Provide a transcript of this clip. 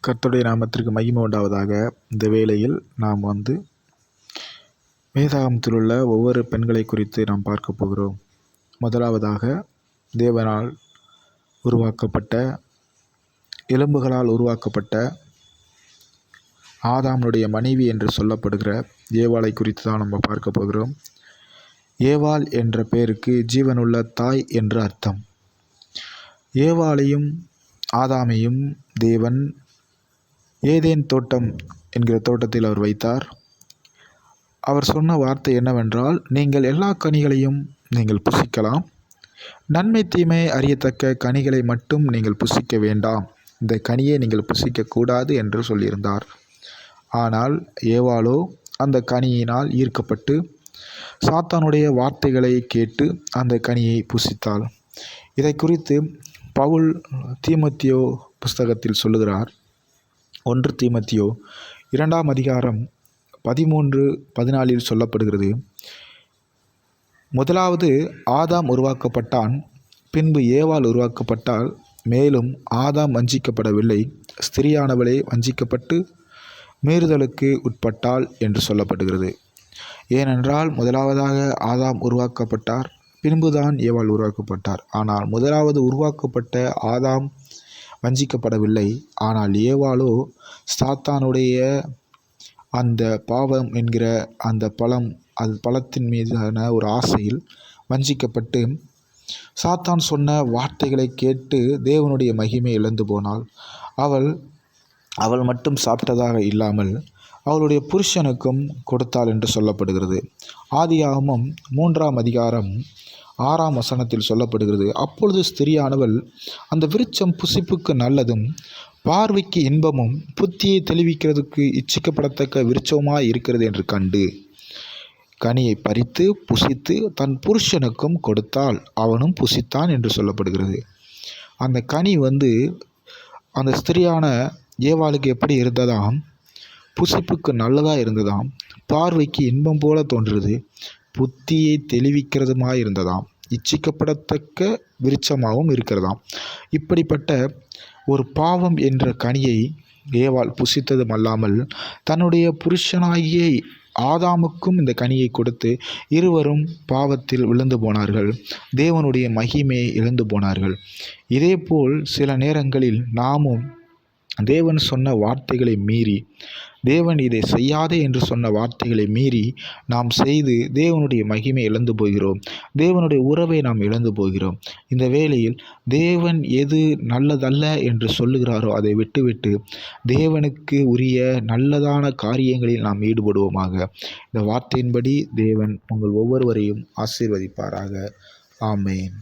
கர்த்தருடைய நாமத்திற்கு மகிமை உண்டாவதாக. இந்த வேளையில் நாம் வேதாகமத்தில் உள்ள ஒவ்வொரு பெண்களை குறித்து நாம் பார்க்க போகிறோம். முதலாவதாக, தேவனால் உருவாக்கப்பட்ட, எலும்புகளால் உருவாக்கப்பட்ட ஆதாமுடைய மனைவி என்று சொல்லப்படுகிற ஏவாளை குறித்து தான் நம்ம பார்க்க போகிறோம். ஏவாள் என்ற பெயருக்கு ஜீவனுள்ள தாய் என்று அர்த்தம். ஏவாளையும் ஆதாமையும் தேவன் ஏதேன் தோட்டம் என்கிற தோட்டத்தில் அவர் வைத்தார். அவர் சொன்ன வார்த்தை என்னவென்றால், நீங்கள் எல்லா கனிகளையும் நீங்கள் புசிக்கலாம், நன்மை தீமை அறியத்தக்க கனிகளை மட்டும் நீங்கள் புசிக்க வேண்டாம், இந்த கனியை நீங்கள் புசிக்கக்கூடாது என்று சொல்லியிருந்தார். ஆனால் ஏவாளோ அந்த கனியினால் ஈர்க்கப்பட்டு சாத்தானுடைய வார்த்தைகளை கேட்டு அந்த கனியை புசித்தாள். இதை குறித்து பவுல் தீமோத்தேயு புஸ்தகத்தில் சொல்லுகிறார். 1 தீமோத்தேயு 2ஆம் அதிகாரம் 13-14 சொல்லப்படுகிறது. முதலாவது ஆதாம் உருவாக்கப்பட்டான், பின்பு ஏவாள் உருவாக்கப்பட்டாள். மேலும் ஆதாம் வஞ்சிக்கப்படவில்லை, ஸ்திரியானவளே வஞ்சிக்கப்பட்டு மீறுதலுக்கு உட்பட்டாள் என்று சொல்லப்படுகிறது. ஏனென்றால் முதலாவதாக ஆதாம் உருவாக்கப்பட்டார், பின்புதான் ஏவாள் உருவாக்கப்பட்டார். ஆனால் முதலாவது உருவாக்கப்பட்ட ஆதாம் வஞ்சிக்கப்படவில்லை. ஆனால் ஏவாளோ சாத்தானுடைய அந்த பாவம் என்கிற அந்த பழத்தின் மீதான ஒரு ஆசையில் வஞ்சிக்கப்பட்டு சாத்தான் சொன்ன வார்த்தைகளை கேட்டு தேவனுடைய மகிமை இழந்து போனாள். அவள் மட்டும் சாப்பிட்டதாக இல்லாமல் அவளுடைய புருஷனுக்கும் கொடுத்தாள் என்று சொல்லப்படுகிறது. ஆதியாகமம் 3ஆம் அதிகாரம் 6ஆம் வசனத்தில் சொல்லப்படுகிறது. அப்பொழுது ஸ்திரியானவள் அந்த விருட்சம் புசிப்புக்கு நல்லதும் பார்வைக்கு இன்பமும் புத்தியை தெளிவிக்கிறதுக்கு இச்சிக்கப்படத்தக்க விருட்சமாய் இருக்கிறது என்று கண்டு கனியை பறித்து புசித்து தன் புருஷனுக்கும் கொடுத்தாள், அவனும் புசித்தான் என்று சொல்லப்படுகிறது. அந்த கனி அந்த ஸ்திரியான ஏவாளுக்கு எப்படி இருந்ததாம்? புசிப்புக்கு நல்லதாக இருந்ததாம், பார்வைக்கு இன்பம் போல தோன்றுறது, புத்தியை தெளிவிக்கிறதுமாய் இருந்ததாம், இச்சிக்கப்படத்தக்க விருட்சமாகவும் இருக்கிறதாம். இப்படிப்பட்ட ஒரு பாவம் என்ற கனியை ஏவாள் புசித்ததும் அல்லாமல் தன்னுடைய புருஷனாகிய ஆதாமுக்கும் இந்த கனியை கொடுத்து இருவரும் பாவத்தில் விழுந்து போனார்கள், தேவனுடைய மகிமையை இழந்து போனார்கள். இதேபோல் சில நேரங்களில் நாமும் தேவன் சொன்ன வார்த்தைகளை மீறி, தேவன் இதை செய்யாதே என்று சொன்ன வார்த்தைகளை மீறி நாம் செய்து தேவனுடைய மகிமை இழந்து போகிறோம், தேவனுடைய உறவை நாம் இழந்து போகிறோம். இந்த வேளையில் தேவன் எது நல்லதல்ல என்று சொல்லுகிறாரோ அதை விட்டுவிட்டு தேவனுக்கு உரிய நல்லதான காரியங்களில் நாம் ஈடுபடுவோமாக. இந்த வார்த்தையின்படி தேவன் உங்கள் ஒவ்வொருவரையும் ஆசீர்வதிப்பாராக. ஆமென்.